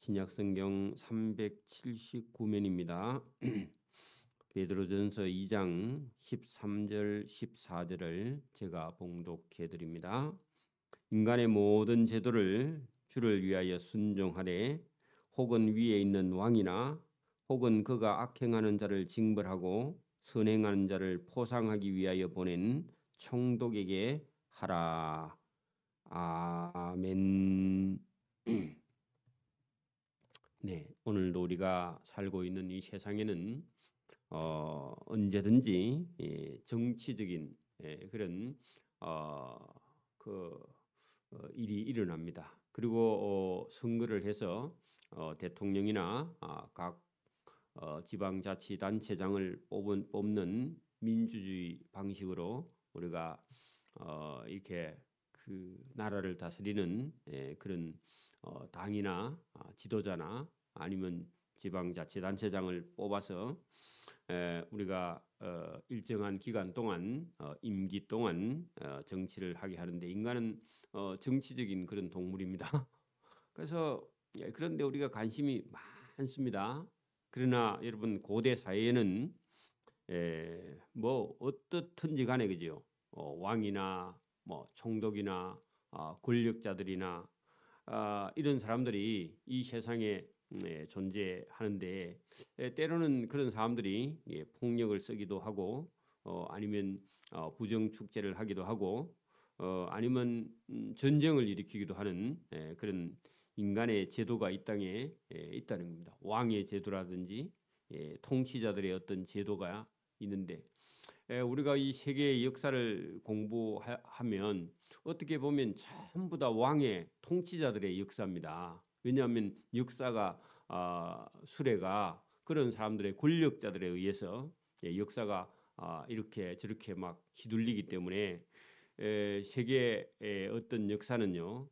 신약성경 379면입니다. 베드로전서 2장 13절 14절을 제가 봉독해 드립니다. 인간의 모든 제도를 주를 위하여 순종하되 혹은 위에 있는 왕이나 혹은 그가 악행하는 자를 징벌하고 선행하는 자를 포상하기 위하여 보낸 총독에게 하라. 아멘. 네, 오늘도 우리가 살고 있는 이 세상에는 언제든지 정치적인 그런 일이 일어납니다. 그리고 선거를 해서 대통령이나 각 지방자치단체장을 뽑는 민주주의 방식으로 우리가 이렇게 그 나라를 다스리는 그런 당이나 지도자나 아니면 지방자치단체장을 뽑아서 우리가 일정한 기간 동안 임기 동안 정치를 하게 하는데 인간은 정치적인 그런 동물입니다. 그래서 그런데 우리가 관심이 많습니다. 그러나 여러분 고대 사회에는 뭐 어떻든지 간에 그죠? 왕이나 뭐 총독이나 권력자들이나 이런 사람들이 이 세상에 존재하는데 때로는 그런 사람들이 폭력을 쓰기도 하고 아니면 부정축제를 하기도 하고 아니면 전쟁을 일으키기도 하는 그런 인간의 제도가 이 땅에 있다는 겁니다. 왕의 제도라든지 통치자들의 어떤 제도가 있는데 우리가 이 세계의 역사를 공부하면 어떻게 보면 전부 다 왕의 통치자들의 역사입니다. 왜냐하면 역사가 수레가 그런 사람들의 권력자들에 의해서 역사가 이렇게 저렇게 막 휘둘리기 때문에 세계의 어떤 역사는요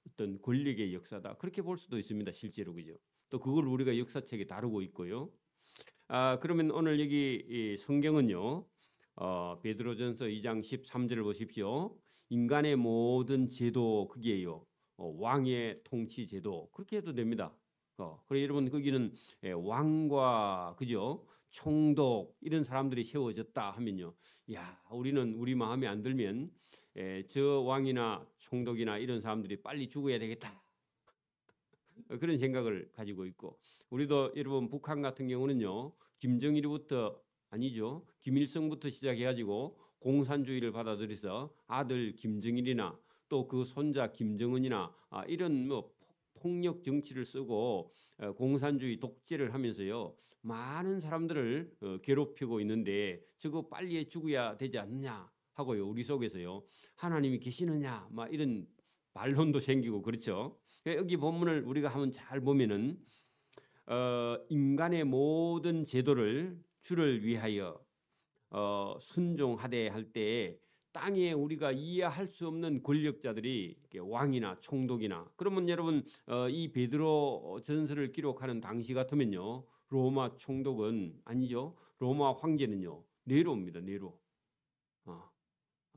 어떤 권력의 역사다 그렇게 볼 수도 있습니다. 실제로 그죠? 또 그걸 우리가 역사책에 다루고 있고요. 그러면 오늘 여기 이 성경은요. 베드로전서 2장 13절을 보십시오. 인간의 모든 제도 그게요. 왕의 통치 제도 그렇게 해도 됩니다. 그래 여러분 거기는 왕과 그죠? 총독 이런 사람들이 세워졌다 하면요. 야, 우리는 우리 마음에 안 들면 저 왕이나 총독이나 이런 사람들이 빨리 죽어야 되겠다. 그런 생각을 가지고 있고 우리도 여러분 북한 같은 경우는요. 김정일부터 아니죠. 김일성부터 시작해가지고 공산주의를 받아들여서 아들 김정일이나 또 그 손자 김정은이나 이런 뭐 폭력 정치를 쓰고 공산주의 독재를 하면서요. 많은 사람들을 괴롭히고 있는데 저거 빨리 죽어야 되지 않느냐 하고요. 우리 속에서요. 하나님이 계시느냐 막 이런 반론도 생기고 그렇죠. 여기 본문을 우리가 한번 잘 보면은 인간의 모든 제도를 주를 위하여 순종하되 할 때 땅에 우리가 이해할 수 없는 권력자들이 왕이나 총독이나 그러면 여러분 이 베드로 전서를 기록하는 당시 같으면요 로마 총독은 아니죠. 로마 황제는요 네로입니다. 네로.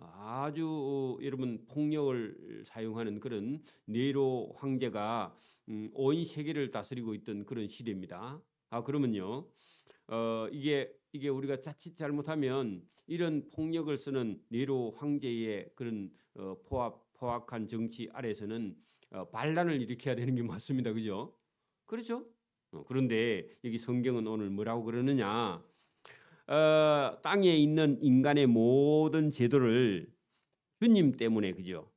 아주 여러분 폭력을 사용하는 그런 네로 황제가 온 세계를 다스리고 있던 그런 시대입니다. 그러면요, 이게 우리가 자칫 잘못하면 이런 폭력을 쓰는 네로 황제의 그런 포악한 정치 아래서는 반란을 일으켜야 되는 게 맞습니다, 그죠? 그렇죠? 그런데 여기 성경은 오늘 뭐라고 그러느냐? 땅에 있는 인간의 모든 제도를 주님 때문에 그죠?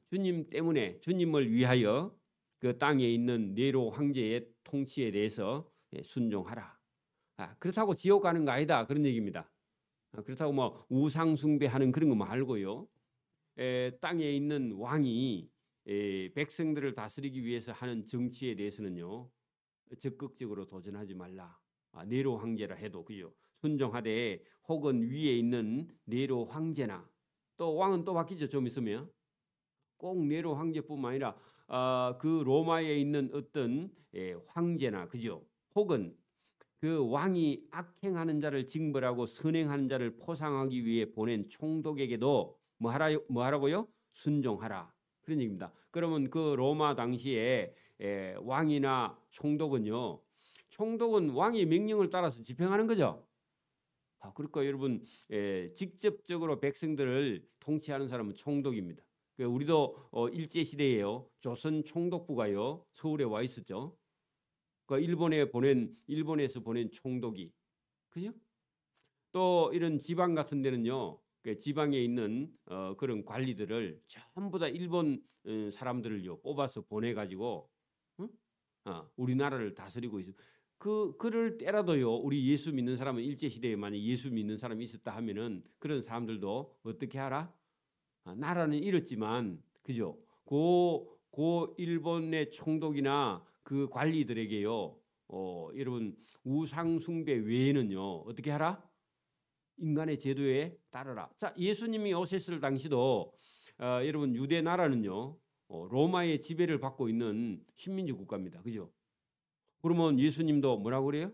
주님 때문에 주님을 위하여 그 땅에 있는 네로 황제의 통치에 대해서 순종하라. 그렇다고 지옥 가는 거 아니다 그런 얘기입니다. 그렇다고 뭐 우상 숭배하는 그런 거 말고요. 땅에 있는 왕이 백성들을 다스리기 위해서 하는 정치에 대해서는요. 적극적으로 도전하지 말라. 네로 황제라 해도 그죠? 순종하되 혹은 위에 있는 네로 황제나 또 왕은 또 바뀌죠. 좀 있으면 꼭 네로 황제뿐만 아니라 그 로마에 있는 어떤 황제나 그죠? 혹은 그 왕이 악행하는 자를 징벌하고 선행하는 자를 포상하기 위해 보낸 총독에게도 뭐 하라고요? 순종하라. 그런 얘기입니다. 그러면 그 로마 당시에 왕이나 총독은요, 총독은 왕의 명령을 따라서 집행하는 거죠. 그러니까 여러분, 직접적으로 백성들을 통치하는 사람은 총독입니다. 우리도 일제 시대에요, 조선 총독부가요 서울에 와 있었죠. 일본에서 보낸 총독이, 그죠? 또 이런 지방 같은 데는요, 지방에 있는 그런 관리들을 전부 다 일본 사람들을요 뽑아서 보내가지고, 응? 우리나라를 다스리고 있어. 그럴 때라도요, 우리 예수 믿는 사람은 일제 시대에 만약 예수 믿는 사람이 있었다 하면은 그런 사람들도 어떻게 하라? 나라는 잃었지만, 그죠? 고 일본의 총독이나 그 관리들에게요, 여러분 우상 숭배 외에는요 어떻게 하라? 인간의 제도에 따르라. 자, 예수님이 오셨을 당시도 여러분 유대 나라는요 로마의 지배를 받고 있는 식민지 국가입니다. 그죠? 그러면 예수님도 뭐라고 그래요?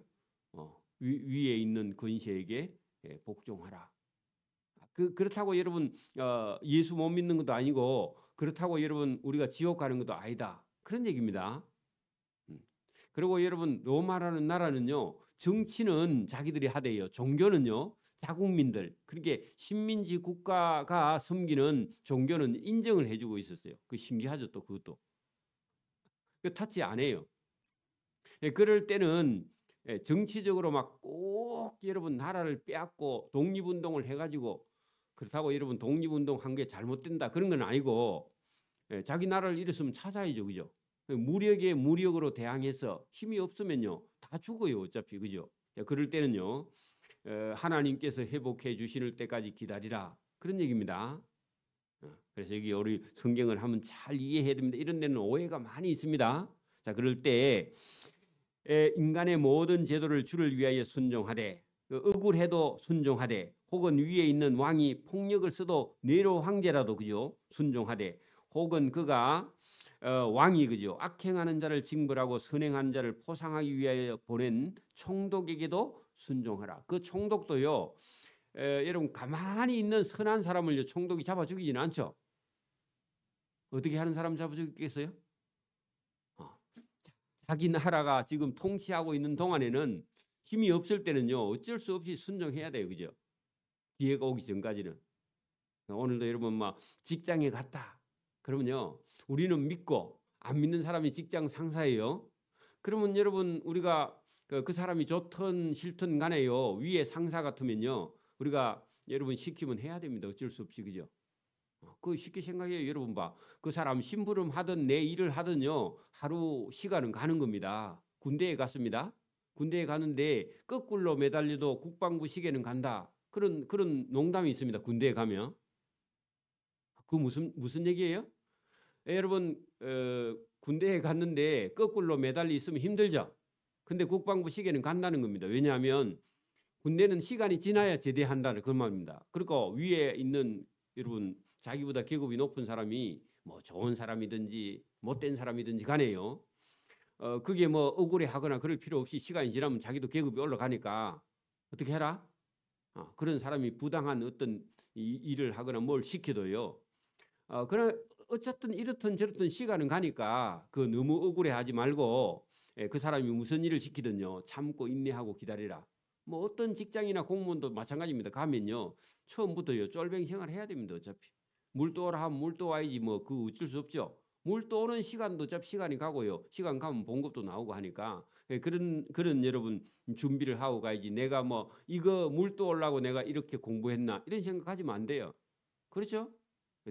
위에 있는 권세에게 복종하라. 그렇다고 여러분 예수 못 믿는 것도 아니고, 그렇다고 여러분 우리가 지옥 가는 것도 아니다, 그런 얘기입니다. 그리고 여러분 로마라는 나라는요 정치는 자기들이 하대요. 종교는요 자국민들, 그렇게 식민지 국가가 섬기는 종교는 인정을 해주고 있었어요. 그 신기하죠. 또 그것도 타치 안 해요. 그럴 때는 정치적으로 막 꼭 여러분 나라를 빼앗고 독립운동을 해가지고, 그렇다고 여러분 독립운동 한 게 잘못된다 그런 건 아니고, 자기 나라를 잃었으면 찾아야죠. 그죠? 무력에 무력으로 대항해서 힘이 없으면요 다 죽어요 어차피. 그죠? 그럴 때는요 하나님께서 회복해 주실 때까지 기다리라, 그런 얘기입니다. 그래서 여기 우리 성경을 한번 잘 이해해야 됩니다. 이런 데는 오해가 많이 있습니다. 자, 그럴 때 인간의 모든 제도를 주를 위하여 순종하되, 억울해도 순종하되, 혹은 위에 있는 왕이 폭력을 써도 네로 황제라도 그죠 순종하되, 혹은 그가 왕이 그죠 악행하는 자를 징벌하고 선행하는 자를 포상하기 위하여 보낸 총독에게도 순종하라. 그 총독도요 여러분 가만히 있는 선한 사람을 총독이 잡아 죽이지는 않죠. 어떻게 하는 사람 잡아 죽이겠어요? 자기 나라가 지금 통치하고 있는 동안에는, 힘이 없을 때는요 어쩔 수 없이 순종해야 돼요. 그죠? 기회가 오기 전까지는. 오늘도 여러분 막 직장에 갔다 그러면요 우리는 믿고, 안 믿는 사람이 직장 상사예요. 그러면 여러분 우리가 그 사람이 좋든 싫든 간에요 위에 상사 같으면요 우리가 여러분 시키면 해야 됩니다. 어쩔 수 없이. 그죠? 그 쉽게 생각해요. 여러분 봐, 그 사람 심부름 하든 내 일을 하든요 하루 시간은 가는 겁니다. 군대에 갔습니다. 군대에 가는데 거꾸로 매달려도 국방부 시계는 간다, 그런 농담이 있습니다. 군대에 가면. 그 무슨 얘기예요? 여러분 군대에 갔는데 거꾸로 매달려 있으면 힘들죠. 근데 국방부 시계는 간다는 겁니다. 왜냐하면 군대는 시간이 지나야 제대한다는 그 말입니다. 그러니까 위에 있는 여러분 자기보다 계급이 높은 사람이 뭐 좋은 사람이든지 못된 사람이든지 간에요 그게 뭐 억울해하거나 그럴 필요 없이 시간이 지나면 자기도 계급이 올라가니까 어떻게 해라? 그런 사람이 부당한 어떤 일을 하거나 뭘 시켜도요 그러나 어쨌든 이렇든 저렇든 시간은 가니까 그 너무 억울해하지 말고, 그 사람이 무슨 일을 시키든요 참고 인내하고 기다리라. 뭐 어떤 직장이나 공무원도 마찬가지입니다. 가면요 처음부터요 쫄뱅이 생활을 해야 됩니다. 어차피 물 떠오라 하면 물 떠와야지, 뭐 그 어쩔 수 없죠. 물 떠오는 시간도 어차피 시간이 가고요, 시간 가면 봉급도 나오고 하니까 그런 여러분 준비를 하고 가야지. 내가 뭐 이거 물 떠오려고 내가 이렇게 공부했나 이런 생각하지면 안 돼요. 그렇죠?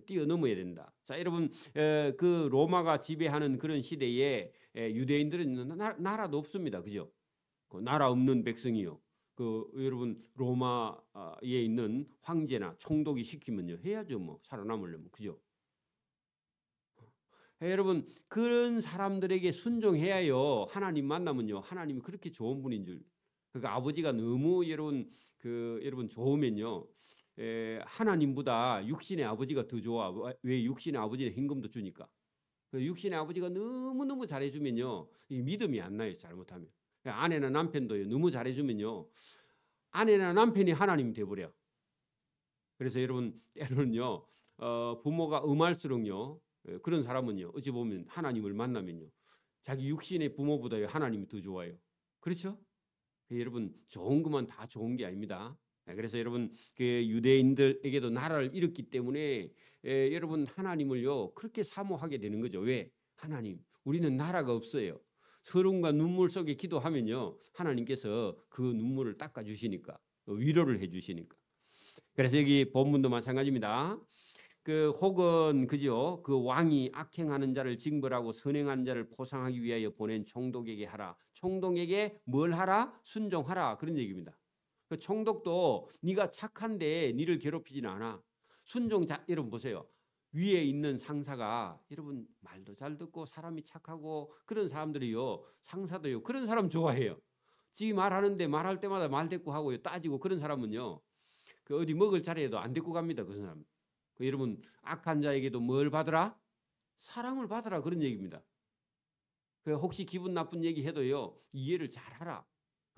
뛰어넘어야 된다. 자, 여러분 그 로마가 지배하는 그런 시대에 유대인들은 나라도 없습니다. 그죠? 그 나라 없는 백성이요. 그 여러분 로마에 있는 황제나 총독이 시키면요 해야죠. 뭐 살아남으려면. 그죠? 여러분 그런 사람들에게 순종해야요 하나님 만나면요 하나님이 그렇게 좋은 분인 줄. 그러니까 아버지가 너무 여러분 좋으면요 하나님보다 육신의 아버지가 더 좋아. 왜? 육신의 아버지는 현금도 주니까. 육신의 아버지가 너무너무 잘해주면요 믿음이 안 나요. 잘못하면. 아내나 남편도요 너무 잘해주면요 아내나 남편이 하나님이 돼버려. 그래서 여러분 때로는요 부모가 음할수록요 그런 사람은요 어찌 보면 하나님을 만나면요 자기 육신의 부모보다 하나님이 더 좋아요. 그렇죠? 여러분 좋은 것만 다 좋은 게 아닙니다. 그래서 여러분 그 유대인들에게도 나라를 잃었기 때문에 여러분 하나님을요 그렇게 사모하게 되는 거죠. 왜? 하나님, 우리는 나라가 없어요. 서름과 눈물 속에 기도하면요 하나님께서 그 눈물을 닦아 주시니까, 위로를 해 주시니까. 그래서 여기 본문도 마찬가지입니다. 그 혹은 그죠, 그 왕이 악행하는 자를 징벌하고 선행하는 자를 포상하기 위하여 보낸 총독에게 하라. 총독에게 뭘 하라? 순종하라. 그런 얘기입니다. 그 총독도 네가 착한데 니를 괴롭히지는 않아. 여러분 보세요. 위에 있는 상사가 여러분 말도 잘 듣고 사람이 착하고 그런 사람들이요, 상사도요 그런 사람 좋아해요. 지 말하는데 말할 때마다 말 대꾸하고요, 따지고. 그런 사람은요 그 어디 먹을 자리에도 안 데리고 갑니다. 그 사람. 여러분 악한 자에게도 뭘 받으라? 사랑을 받으라. 그런 얘기입니다. 혹시 기분 나쁜 얘기 해도요 이해를 잘하라.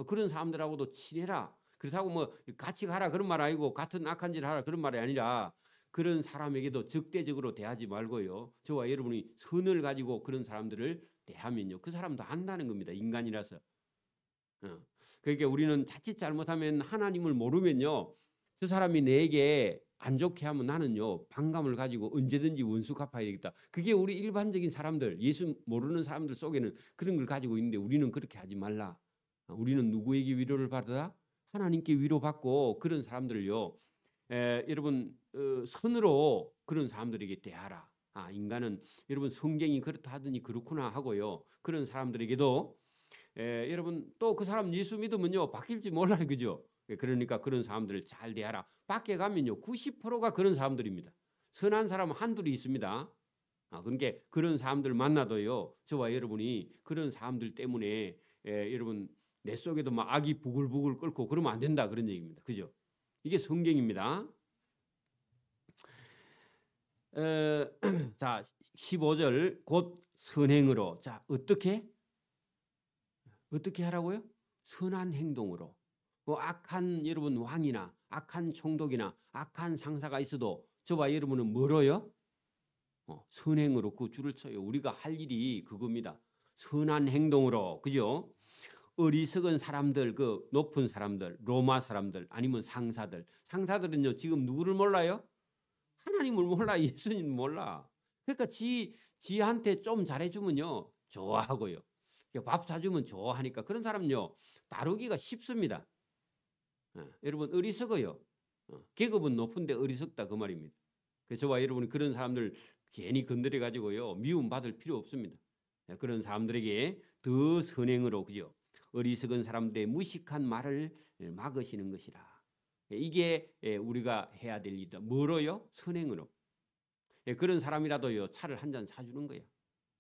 그런 사람들하고도 친해라. 그렇다고 뭐 같이 가라 그런 말 아니고 같은 악한 짓을 하라 그런 말이 아니라 그런 사람에게도 적대적으로 대하지 말고요, 저와 여러분이 선을 가지고 그런 사람들을 대하면요 그 사람도 안다는 겁니다. 인간이라서. 그러니까 우리는 자칫 잘못하면 하나님을 모르면요 저 사람이 내게 안 좋게 하면 나는요 반감을 가지고 언제든지 원수 갚아야 되겠다. 그게 우리 일반적인 사람들, 예수 모르는 사람들 속에는 그런 걸 가지고 있는데 우리는 그렇게 하지 말라. 우리는 누구에게 위로를 받으라? 하나님께 위로받고 그런 사람들을요 여러분 선으로 그런 사람들에게 대하라. 인간은 여러분 성경이 그렇다 하더니 그렇구나 하고요 그런 사람들에게도 여러분 또 그 사람 예수 믿으면요 바뀔지 몰라요. 그죠? 그러니까 그런 사람들을 잘 대하라. 밖에 가면요 90%가 그런 사람들입니다. 선한 사람은 한둘이 있습니다. 그러니까 그런 사람들 만나도요 저와 여러분이 그런 사람들 때문에 여러분 내 속에도 막 악이 부글부글 끓고 그러면 안 된다. 그런 얘기입니다. 그죠? 이게 성경입니다. 자 15절 곧 선행으로. 자 어떻게 하라고요? 선한 행동으로. 악한 여러분 왕이나 악한 총독이나 악한 상사가 있어도 저와 여러분은 뭐로요? 선행으로 그 줄을 쳐요. 우리가 할 일이 그겁니다. 선한 행동으로. 그죠? 어리석은 사람들, 그 높은 사람들, 로마 사람들 아니면 상사들은요 지금 누구를 몰라요? 하나님을 몰라. 예수님 몰라. 그러니까 지한테 좀 잘해주면요 좋아하고요, 밥 사주면 좋아하니까 그런 사람요 다루기가 쉽습니다. 여러분 어리석어요. 계급은 높은데 어리석다 그 말입니다. 그래서 저와 여러분이 그런 사람들 괜히 건드려 가지고요 미움 받을 필요 없습니다. 그런 사람들에게 더 선행으로, 그죠? 어리석은 사람들의 무식한 말을 막으시는 것이라. 이게 우리가 해야 될 일이다. 뭐로요? 선행으로. 그런 사람이라도요 차를 한 잔 사주는 거야.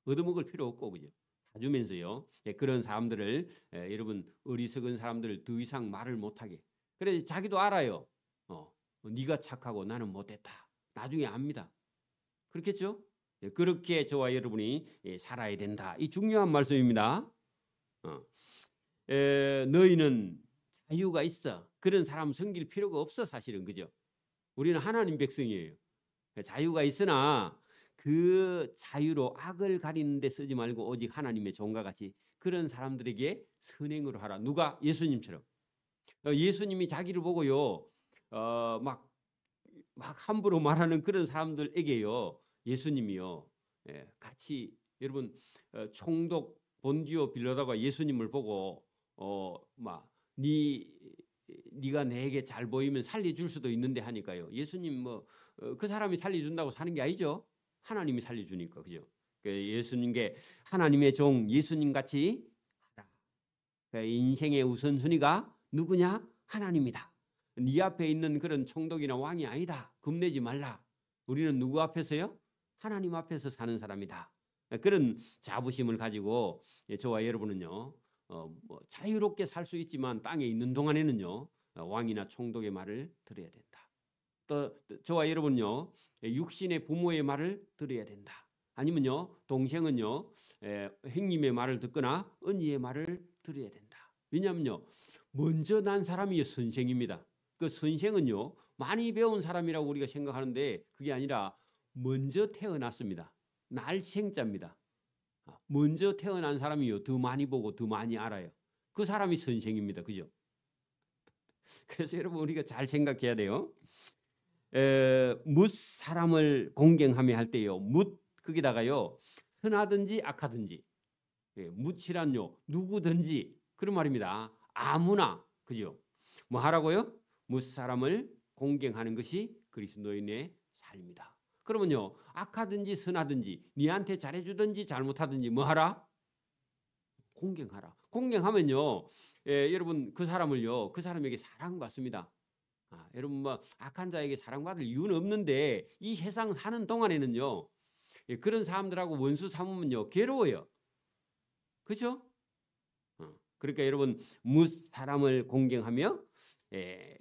얻어먹을 필요 없고, 그죠? 사주면서요 그런 사람들을 여러분 어리석은 사람들을 더 이상 말을 못하게. 그래 자기도 알아요. 네가 착하고 나는 못했다. 나중에 압니다. 그렇겠죠? 그렇게 저와 여러분이 살아야 된다. 이 중요한 말씀입니다. 너희는 자유가 있어. 그런 사람 섬길 필요가 없어. 사실은. 그죠? 우리는 하나님 백성이에요. 자유가 있으나 그 자유로 악을 가리는 데 쓰지 말고 오직 하나님의 종과 같이 그런 사람들에게 선행으로 하라. 누가? 예수님처럼. 예수님이 자기를 보고요 막 함부로 말하는 그런 사람들에게요 예수님이요 같이 여러분 총독 본디오 빌라도가 예수님을 보고 막 네가 내게 잘 보이면 살려줄 수도 있는데 하니까요 예수님 그 사람이 살려준다고 사는 게 아니죠. 하나님이 살려주니까. 그죠? 예수님께 하나님의 종 예수님 같이 하라. 인생의 우선순위가 누구냐? 하나님이다. 네 앞에 있는 그런 총독이나 왕이 아니다. 겁내지 말라. 우리는 누구 앞에서요? 하나님 앞에서 사는 사람이다. 그런 자부심을 가지고 저와 여러분은요 자유롭게 살 수 있지만 땅에 있는 동안에는요 왕이나 총독의 말을 들어야 된다. 또 저와 여러분요 육신의 부모의 말을 들어야 된다. 아니면요 동생은요 형님의 말을 듣거나 언니의 말을 들어야 된다. 왜냐하면요 먼저 난 사람이 선생입니다. 그 선생은요 많이 배운 사람이라고 우리가 생각하는데 그게 아니라 먼저 태어났습니다. 날생자입니다. 먼저 태어난 사람이요 더 많이 보고 더 많이 알아요. 그 사람이 선생입니다. 그죠? 그래서 여러분 우리가 잘 생각해야 돼요. 뭇 사람을 공경하며 할 때요. 뭇 거기다가요. 선하든지 악하든지. 뭇이란요. 누구든지 그런 말입니다. 아무나. 그죠? 뭐 하라고요? 뭇 사람을 공경하는 것이 그리스도인의 삶이다. 그러면요. 악하든지 선하든지 니한테 잘해주든지 잘못하든지 뭐 하라? 공경하라. 공경하면요. 여러분 그 사람을요. 그 사람에게 사랑받습니다. 여러분 뭐 악한 자에게 사랑받을 이유는 없는데 이 세상 사는 동안에는요. 그런 사람들하고 원수 삼으면요. 괴로워요. 그렇죠? 그러니까 여러분 뭇 사람을 공경하며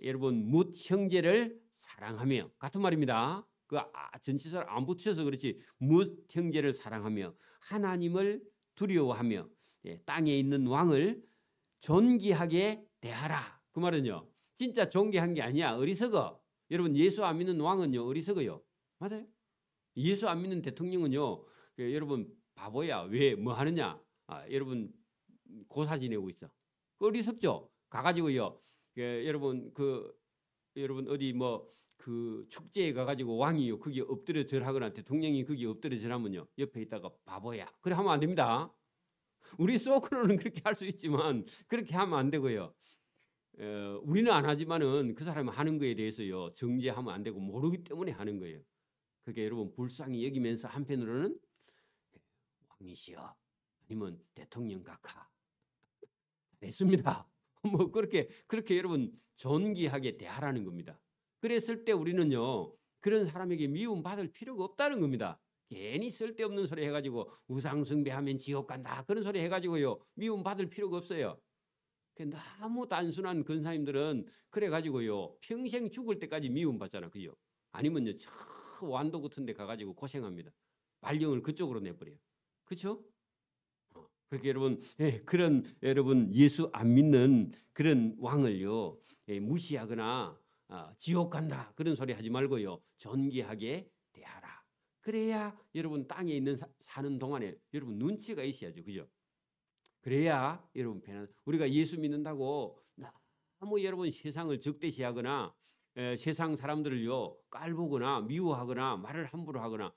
여러분 뭇 형제를 사랑하며 같은 말입니다. 그 전치사를 안 붙여서 그렇지 뭇 형제를 사랑하며 하나님을 두려워하며 땅에 있는 왕을 존귀하게 대하라. 그 말은요. 진짜 존귀한 게 아니야. 어리석어. 여러분 예수 안 믿는 왕은요. 어리석어요. 맞아요. 예수 안 믿는 대통령은요. 여러분 바보야. 왜 뭐 하느냐. 여러분 고사 지내고 있어. 어리석죠. 가가지고요. 여러분 여러분 어디 뭐 그 축제에 가가지고 왕이요. 거기 엎드려 절하거나 대통령이 거기 엎드려 절하면요. 옆에 있다가 바보야. 그래 하면 안 됩니다. 우리 속으로는 그렇게 할 수 있지만 그렇게 하면 안 되고요. 우리는 안 하지만은 그 사람이 하는 거에 대해서요. 정죄하면 안 되고 모르기 때문에 하는 거예요. 그게 여러분 불쌍히 여기면서 한편으로는 왕이시여 아니면 대통령 각하 됐습니다. 뭐 그렇게 여러분 존귀하게 대하라는 겁니다. 그랬을 때 우리는요. 그런 사람에게 미움 받을 필요가 없다는 겁니다. 괜히 쓸데없는 소리 해가지고 우상 숭배하면 지옥 간다 그런 소리 해가지고요. 미움 받을 필요가 없어요. 너무 단순한 근사님들은 그래가지고요. 평생 죽을 때까지 미움 받잖아. 그죠? 아니면요. 저 완도 같은 데 가가지고 고생합니다. 발령을 그쪽으로 내버려요. 그렇죠? 그렇게 여러분 그런 여러분 예수 안 믿는 그런 왕을요. 무시하거나 지옥 간다 그런 소리 하지 말고요. 존귀하게 대하라. 그래야 여러분 땅에 있는 사는 동안에 여러분 눈치가 있어야죠. 그죠? 그래야 여러분 편안. 우리가 예수 믿는다고 너무 여러분 세상을 적대시하거나 세상 사람들을요 깔보거나 미워하거나 말을 함부로 하거나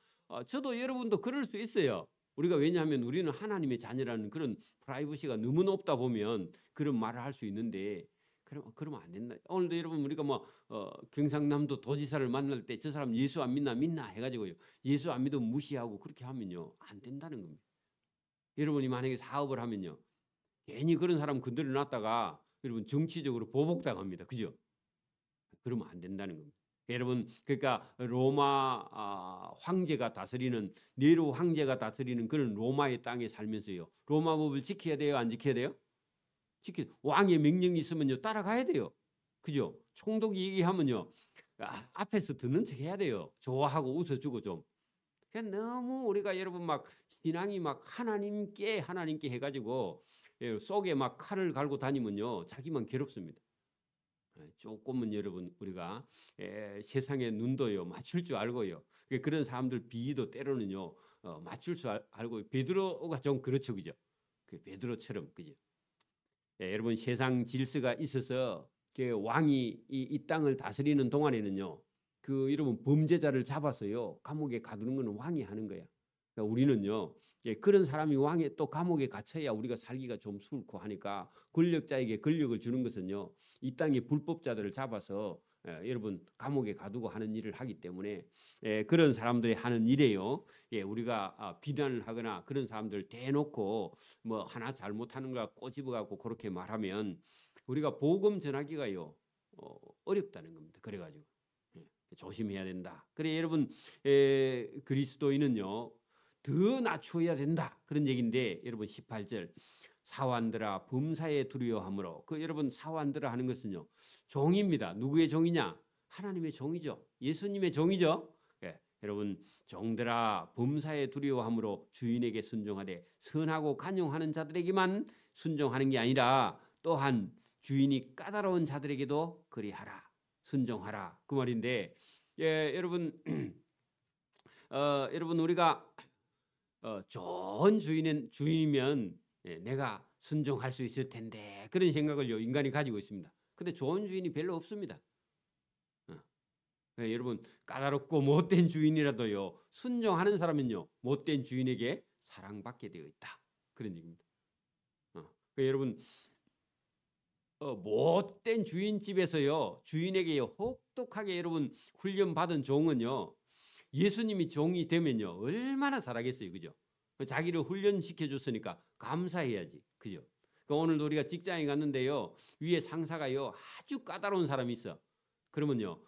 저도 여러분도 그럴 수 있어요. 우리가 왜냐하면 우리는 하나님의 자녀라는 그런 프라이버시가 너무 높다 보면 그런 말을 할 수 있는데 그러면 안 된다. 오늘도 여러분 우리가 뭐 경상남도 도지사를 만날 때 저 사람 예수 안 믿나 해가지고요 예수 안 믿으면 무시하고 그렇게 하면요 안 된다는 겁니다. 여러분이 만약에 사업을 하면요. 괜히 그런 사람 건드려 놨다가 여러분 정치적으로 보복당합니다. 그죠? 그러면 안 된다는 겁니다. 여러분 그러니까 로마 황제가 다스리는 네로 황제가 다스리는 그런 로마의 땅에 살면서요. 로마 법을 지켜야 돼요? 안 지켜야 돼요? 왕의 명령이 있으면요. 따라가야 돼요. 그죠? 총독이 얘기하면요. 앞에서 듣는 척 해야 돼요. 좋아하고 웃어주고 좀. 너무 우리가 여러분 막 신앙이 막 하나님께 해가지고 속에 막 칼을 갈고 다니면요 자기만 괴롭습니다. 조금은 여러분 우리가 세상의 눈도요 맞출 줄 알고요. 그런 사람들 비위도 때로는요 맞출 줄 알고 베드로가 좀 그렇죠, 그죠? 그 베드로처럼 그죠? 여러분 세상 질서가 있어서 왕이 이 땅을 다스리는 동안에는요. 여러분 범죄자를 잡아서요 감옥에 가두는 것은 왕이 하는 거야. 그러니까 우리는요 그런 사람이 왕에 또 감옥에 갇혀야 우리가 살기가 좀 수월고 하니까 권력자에게 권력을 주는 것은요 이 땅의 불법자들을 잡아서 여러분 감옥에 가두고 하는 일을 하기 때문에 그런 사람들이 하는 일이에요. 우리가 비난을 하거나 그런 사람들 대놓고 뭐 하나 잘못하는 거 꼬집어 갖고 그렇게 말하면 우리가 복음 전하기가요 어렵다는 겁니다. 그래가지고. 조심해야 된다. 그래 여러분 그리스도인은요 더 낮추어야 된다 그런 얘기인데 여러분 18절 사환들아 범사에 두려워함으로 여러분 사환들아 하는 것은요 종입니다. 누구의 종이냐? 하나님의 종이죠. 예수님의 종이죠. 여러분 종들아 범사에 두려워함으로 주인에게 순종하되 선하고 간용하는 자들에게만 순종하는 게 아니라 또한 주인이 까다로운 자들에게도 그리하라. 순종하라 그 말인데 여러분 여러분 우리가 좋은 주인이면 내가 순종할 수 있을 텐데 그런 생각을요 인간이 가지고 있습니다. 근데 좋은 주인이 별로 없습니다. 여러분 까다롭고 못된 주인이라도요 순종하는 사람은요 못된 주인에게 사랑받게 되어 있다 그런 얘기입니다. 여러분 못된 주인 집에서요 주인에게요 혹독하게 여러분 훈련받은 종은요 예수님이 종이 되면요 얼마나 잘하겠어요, 그죠? 자기를 훈련시켜 줬으니까 감사해야지, 그죠? 그러니까 오늘도 우리가 직장에 갔는데요 위에 상사가요 아주 까다로운 사람이 있어. 그러면요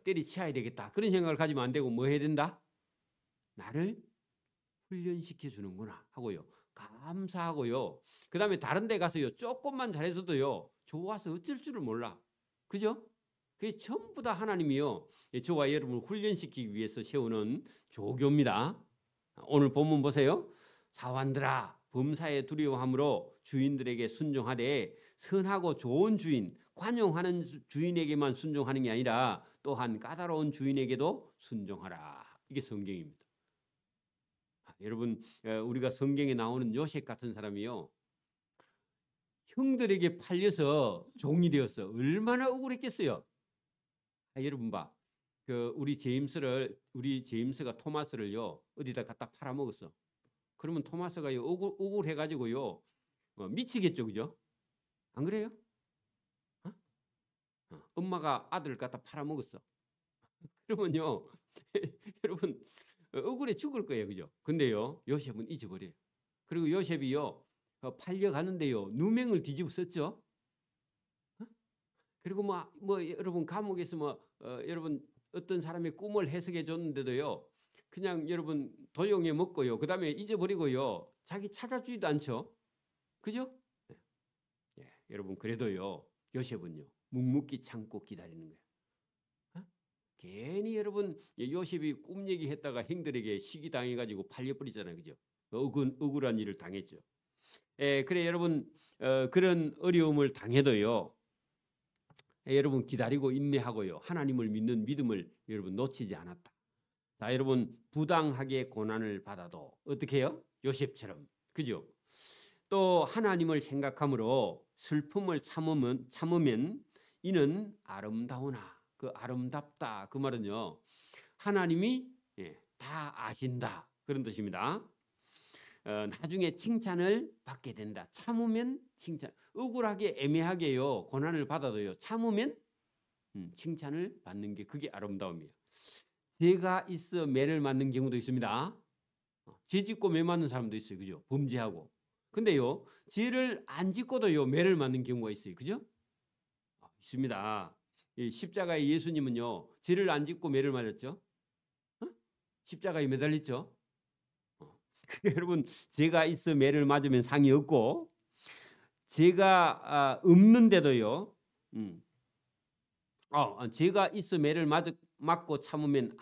때리치워야 되겠다 그런 생각을 가지면 안 되고 뭐 해야 된다? 나를 훈련시켜 주는구나 하고요 감사하고요. 그 다음에 다른 데 가서요 조금만 잘해서도요 좋아서 어쩔 줄을 몰라, 그죠? 그게 전부 다 하나님이요 저와 여러분을 훈련시키기 위해서 세우는 조교입니다. 오늘 본문 보세요. 사환들아 범사에 두려워함으로 주인들에게 순종하되 선하고 좋은 주인 관용하는 주인에게만 순종하는 게 아니라 또한 까다로운 주인에게도 순종하라. 이게 성경입니다. 여러분 우리가 성경에 나오는 요셉 같은 사람이요 형들에게 팔려서 종이 되었어. 얼마나 억울했겠어요. 여러분 봐. 우리 제임스가 토마스를요 어디다 갖다 팔아먹었어. 그러면 토마스가요 억울해가지고요 미치겠죠, 그죠? 안 그래요? 엄마가 아들을 갖다 팔아먹었어. 그러면요 여러분 억울해 죽을 거예요, 그죠? 근데요 요셉은 잊어버려요. 그리고 요셉이요 팔려가는데요 누명을 뒤집어 썼죠. 그리고 뭐 여러분 감옥에서 여러분 어떤 사람의 꿈을 해석해 줬는데도요 그냥 여러분 도용해 먹고요 그 다음에 잊어버리고요 자기 찾아주지도 않죠, 그죠? 여러분 그래도요 요셉은요 묵묵히 참고 기다리는 거예요. 괜히 여러분 요셉이 꿈 얘기했다가 형들에게 시기당해가지고 팔려버리잖아요, 그죠? 억울한 일을 당했죠. 그래 여러분 그런 어려움을 당해도요 여러분 기다리고 인내하고요 하나님을 믿는 믿음을 여러분 놓치지 않았다. 자 여러분 부당하게 고난을 받아도 어떻게 해요? 요셉처럼, 그죠? 또 하나님을 생각함으로 슬픔을 참으면 이는 아름다우나. 그 아름답다 그 말은요 하나님이 다 아신다 그런 뜻입니다. 나중에 칭찬을 받게 된다. 참으면 칭찬. 억울하게 애매하게요 고난을 받아도요 참으면 칭찬을 받는 게 그게 아름다움이에요. 죄가 있어 매를 맞는 경우도 있습니다. 죄 짓고 매 맞는 사람도 있어요, 그죠? 범죄하고. 근데요 죄를 안 짓고도요 매를 맞는 경우가 있어요, 그죠? 있습니다. 십자가의 예수님은요 죄를 안 짓고 매를 맞았죠. 십자가에 매달렸죠. 여러분 죄가 있어 매를 맞으면 상이 없고 죄가 없는데도요 죄가 있어 매를 맞고 참으면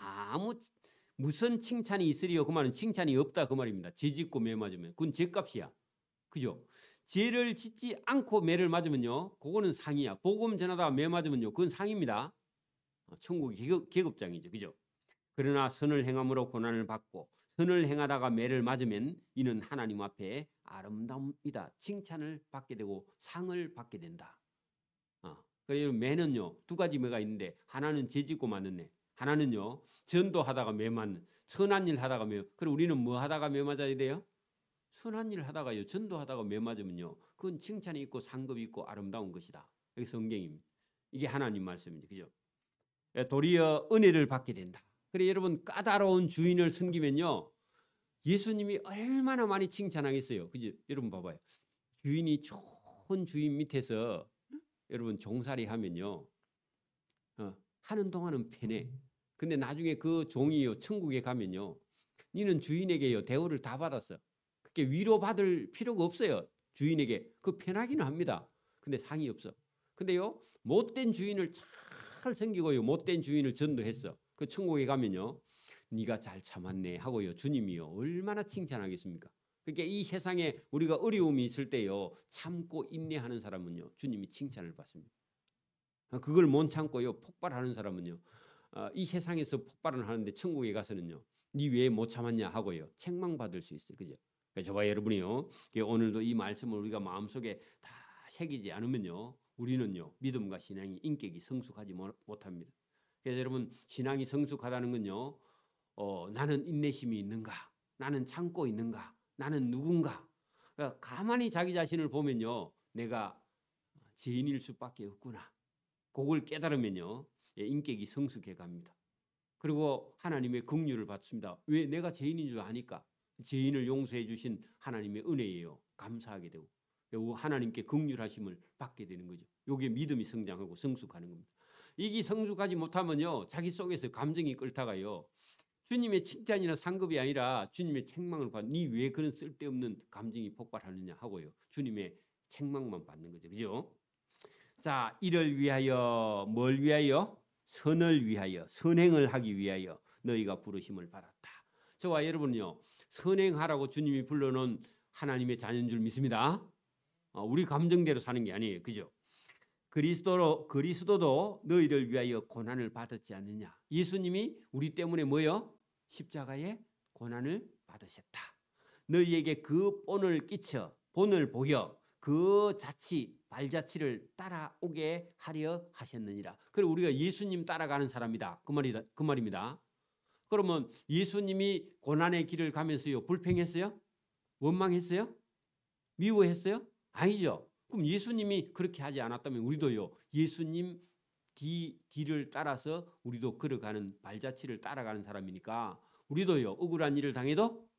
무슨 칭찬이 있으리요? 그 말은 칭찬이 없다 그 말입니다. 죄 짓고 매 맞으면 그건 죄값이야, 그죠? 죄를 짓지 않고 매를 맞으면요 그거는 상이야. 복음 전하다가 매 맞으면요 그건 상입니다. 천국 계급장이죠, 그죠? 그러나 선을 행함으로 고난을 받고 선을 행하다가 매를 맞으면 이는 하나님 앞에 아름다움이다. 칭찬을 받게 되고 상을 받게 된다. 그래서 매는요 두 가지 매가 있는데 하나는 죄 짓고 맞는 매, 하나는요 전도하다가 매 맞는 선한 일 하다가 매. 그럼 우리는 뭐 하다가 매 맞아야 돼요? 선한 일 하다가요 전도하다가 매 맞으면요 그건 칭찬이 있고 상급이 있고 아름다운 것이다. 여기 성경입니다. 이게 하나님 말씀입니다, 그죠? 도리어 은혜를 받게 된다. 그래 여러분 까다로운 주인을 섬기면요 예수님이 얼마나 많이 칭찬하겠어요, 그죠? 여러분 봐봐요. 주인이 좋은 주인 밑에서 여러분 종살이 하면요 하는 동안은 편해. 근데 나중에 그 종이요 천국에 가면요 니는 주인에게요 대우를 다 받았어. 그렇게 위로받을 필요가 없어요. 주인에게 그 편하기는 합니다. 근데 상이 없어. 근데요 못된 주인을 잘 섬기고요 못된 주인을 전도했어. 그 천국에 가면요 네가 잘 참았네 하고요 주님이요 얼마나 칭찬하겠습니까? 그러니까 이 세상에 우리가 어려움이 있을 때요 참고 인내하는 사람은요 주님이 칭찬을 받습니다. 그걸 못 참고요 폭발하는 사람은요 이 세상에서 폭발을 하는데 천국에 가서는요 네 왜 못 참았냐 하고요. 책망받을 수 있어요. 그죠? 그러니까 저와 여러분이요. 오늘도 이 말씀을 우리가 마음속에 다 새기지 않으면요. 우리는요. 믿음과 신앙이 인격이 성숙하지 못합니다. 그래서 여러분 신앙이 성숙하다는 건요. 나는 인내심이 있는가? 나는 참고 있는가? 나는 누군가? 그러니까 가만히 자기 자신을 보면요. 내가 죄인일 수밖에 없구나. 그걸 깨달으면요. 인격이 성숙해 갑니다. 그리고 하나님의 긍휼을 받습니다. 왜? 내가 죄인인 줄 아니까. 죄인을 용서해 주신 하나님의 은혜예요. 감사하게 되고 하나님께 긍휼하심을 받게 되는 거죠. 이게 믿음이 성장하고 성숙하는 겁니다. 이게 성숙하지 못하면요. 자기 속에서 감정이 끓다가요. 주님의 칭찬이나 상급이 아니라 주님의 책망을 받는 니 왜 그런 쓸데없는 감정이 폭발하느냐 하고요. 주님의 책망만 받는 거죠. 그죠? 자, 이를 위하여 뭘 위하여? 선을 위하여 선행을 하기 위하여 너희가 부르심을 받았다. 저와 여러분요. 선행하라고 주님이 불러놓은 하나님의 자녀인 줄 믿습니다. 우리 감정대로 사는 게 아니에요. 그죠? 그리스도도 너희를 위하여 고난을 받았지 않느냐. 예수님이 우리 때문에 뭐요? 십자가에 고난을 받으셨다. 너희에게 그 본을 끼쳐 본을 보여 그 발자취를 따라오게 하려 하셨느니라. 그리고 우리가 예수님 따라가는 사람이다. 그 말입니다. 그러면 예수님이 고난의 길을 가면서요. 불평했어요? 원망했어요? 미워했어요? 아니죠. 그럼 예수님이 그렇게 하지 않았다면 우리도요. 예수님 뒤를 따라서 우리도 걸어가는 발자취를 따라가는 사람이니까 우리도요. 억울한 일을 당해도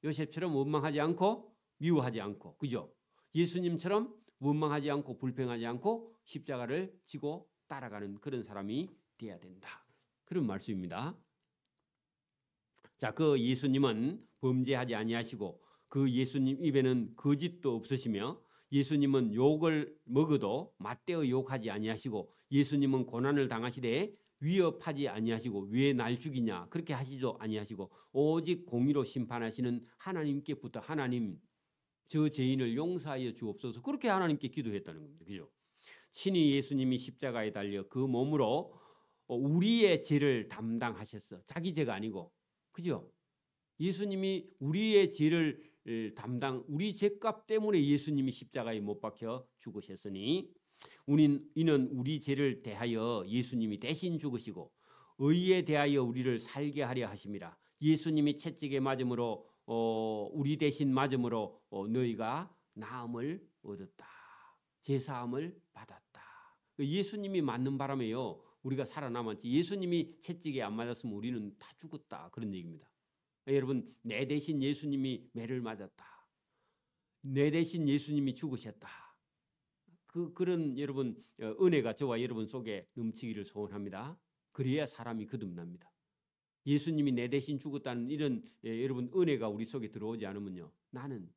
요셉처럼 원망하지 않고 미워하지 않고 그죠? 예수님처럼 원망하지 않고 불평하지 않고 십자가를 지고 따라가는 그런 사람이 돼야 된다. 그런 말씀입니다. 자, 그 예수님은 범죄하지 아니하시고 그 예수님 입에는 거짓도 없으시며 예수님은 욕을 먹어도 맞대어 욕하지 아니하시고 예수님은 고난을 당하시되 위협하지 아니하시고 왜 날 죽이냐 그렇게 하시도 아니하시고 오직 공의로 심판하시는 하나님께부터 하나님 저 죄인을 용서하여 주옵소서 그렇게 하나님께 기도했다는 겁니다. 그죠? 친히 예수님이 십자가에 달려 그 몸으로 우리의 죄를 담당하셨어. 자기 죄가 아니고. 그죠? 예수님이 우리의 죄를 우리 죄값 때문에 예수님이 십자가에 못 박혀 죽으셨으니 이는 우리 죄를 대하여 예수님이 대신 죽으시고 의에 대하여 우리를 살게 하려 하심이라. 예수님이 채찍에 맞음으로 우리 대신 맞음으로 너희가 나음을 얻었다. 제사함을 받았다. 예수님이 맞는 바람에요. 우리가 살아남았지. 예수님이 채찍에 안 맞았으면 우리는 다 죽었다. 그런 얘기입니다. 여러분 내 대신 예수님이 매를 맞았다. 내 대신 예수님이 죽으셨다. 그런 여러분 은혜가 저와 여러분 속에 넘치기를 소원합니다. 그래야 사람이 거듭납니다. 예수님이 내 대신 죽었다는 이런 여러분 은혜가 우리 속에 들어오지 않으면요. 나는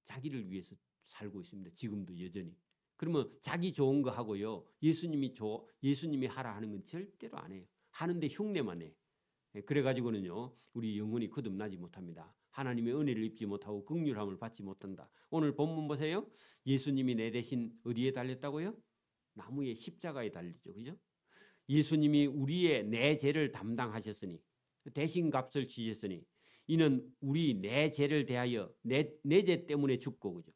자기를 위해서 살고 있습니다. 지금도 여전히. 그러면 자기 좋은 거 하고요. 예수님이 하라 하는 건 절대로 안 해요. 하는데 흉내만 해. 그래가지고는요. 우리 영혼이 거듭나지 못합니다. 하나님의 은혜를 입지 못하고 긍휼함을 받지 못한다. 오늘 본문 보세요. 예수님이 내 대신 어디에 달렸다고요? 나무의 십자가에 달리죠. 그죠? 예수님이 내 죄를 담당하셨으니 대신 값을 지셨으니 이는 내 죄를 대하여 내 죄 때문에 죽고 그죠?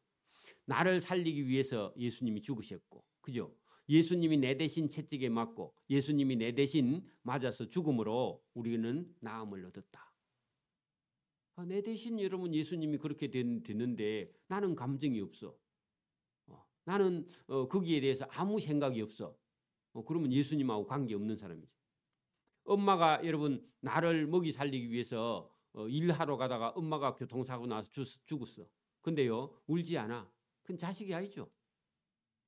나를 살리기 위해서 예수님이 죽으셨고 그죠? 예수님이 내 대신 채찍에 맞고 예수님이 내 대신 맞아서 죽음으로 우리는 나음을 얻었다. 내 대신 여러분 예수님이 그렇게 됐는데 나는 감정이 없어. 나는 거기에 대해서 아무 생각이 없어. 그러면 예수님하고 관계없는 사람이죠. 엄마가 여러분 나를 먹이 살리기 위해서 일하러 가다가 엄마가 교통사고 나서 죽었어. 근데요 울지 않아. 그건 자식이 아니죠.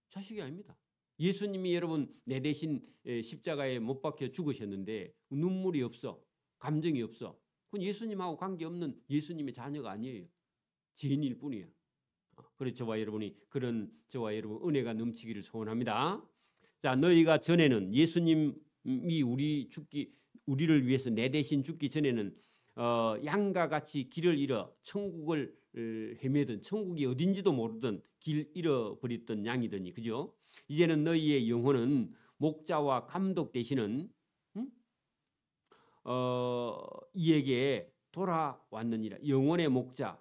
자식이 아닙니다. 예수님이 여러분 내 대신 십자가에 못 박혀 죽으셨는데 눈물이 없어. 감정이 없어. 그건 예수님하고 관계없는 예수님의 자녀가 아니에요. 죄인일 뿐이야. 그래서 저와 여러분이 그런 저와 여러분 은혜가 넘치기를 소원합니다. 자, 너희가 전에는 예수님이 우리를 위해서 내 대신 죽기 전에는 양과 같이 길을 잃어 천국을 헤매던 천국이 어딘지도 모르던 길 잃어버렸던 양이더니 그죠? 이제는 너희의 영혼은 목자와 감독 되시는 이에게 돌아왔느니라. 영혼의 목자,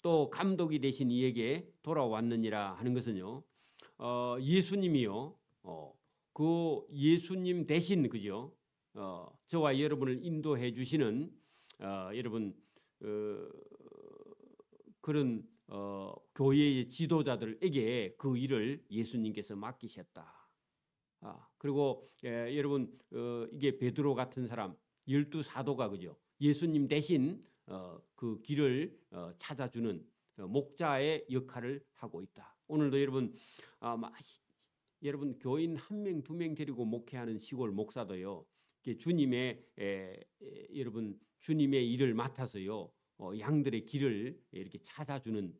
또 감독이 되신 이에게 돌아왔느니라 하는 것은요, 예수님이요, 그 예수님 대신, 그죠? 저와 여러분을 인도해 주시는 여러분 그런 교회의 지도자들에게 그 일을 예수님께서 맡기셨다. 그리고 여러분 이게 베드로 같은 사람, 12사도가 그죠? 예수님 대신 그 길을 찾아주는 목자의 역할을 하고 있다. 오늘도 여러분 여러분 교인 1명, 2명 데리고 목회하는 시골 목사도요, 주님의 여러분 주님의 일을 맡아서요, 양들의 길을 이렇게 찾아주는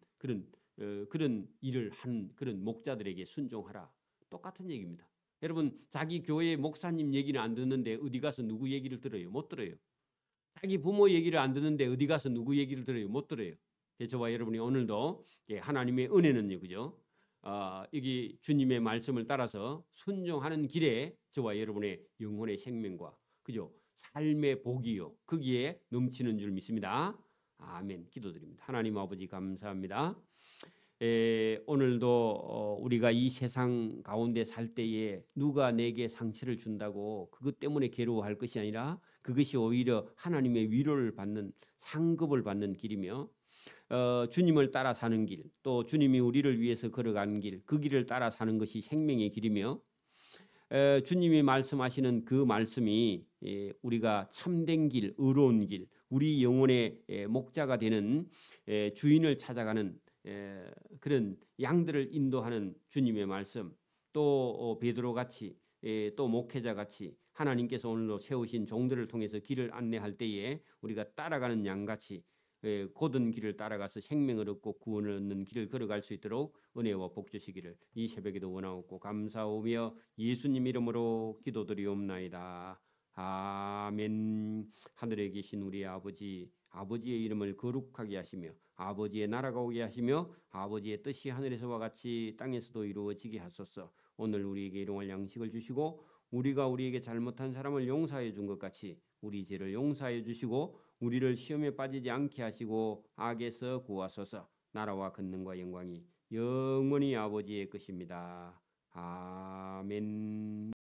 그런 일을 하는 그런 목자들에게 순종하라. 똑같은 얘기입니다. 여러분 자기 교회 목사님 얘기는 안 듣는데 어디 가서 누구 얘기를 들어요? 못 들어요. 자기 부모 얘기를 안 듣는데 어디 가서 누구 얘기를 들어요? 못 들어요. 저와 여러분이 오늘도 하나님의 은혜는요, 그죠? 여기 주님의 말씀을 따라서 순종하는 길에 저와 여러분의 영혼의 생명과 그죠? 삶의 복이요, 거기에 넘치는 줄 믿습니다. 아멘. 기도드립니다. 하나님 아버지 감사합니다. 오늘도 우리가 이 세상 가운데 살 때에 누가 내게 상처를 준다고 그것 때문에 괴로워할 것이 아니라 그것이 오히려 하나님의 위로를 받는 상급을 받는 길이며, 주님을 따라 사는 길, 또 주님이 우리를 위해서 걸어간 길, 그 길을 따라 사는 것이 생명의 길이며, 주님이 말씀하시는 그 말씀이 우리가 참된 길, 의로운 길, 우리 영혼의 목자가 되는 주인을 찾아가는 그런 양들을 인도하는 주님의 말씀, 또 베드로 같이 또 목회자 같이 하나님께서 오늘도 세우신 종들을 통해서 길을 안내할 때에 우리가 따라가는 양같이 곧은 길을 따라가서 생명을 얻고 구원을 얻는 길을 걸어갈 수 있도록 은혜와 복 주시기를 이 새벽에도 원하옵고 감사오며 예수님 이름으로 기도드리옵나이다. 아멘. 하늘에 계신 우리 아버지, 아버지의 이름을 거룩하게 하시며 아버지의 나라가 오게 하시며 아버지의 뜻이 하늘에서와 같이 땅에서도 이루어지게 하소서. 오늘 우리에게 일용할 양식을 주시고 우리가 우리에게 잘못한 사람을 용서해 준 것 같이 우리 죄를 용서해 주시고 우리를 시험에 빠지지 않게 하시고 악에서 구하소서. 나라와 권능과 영광이 영원히 아버지의 것입니다. 아멘.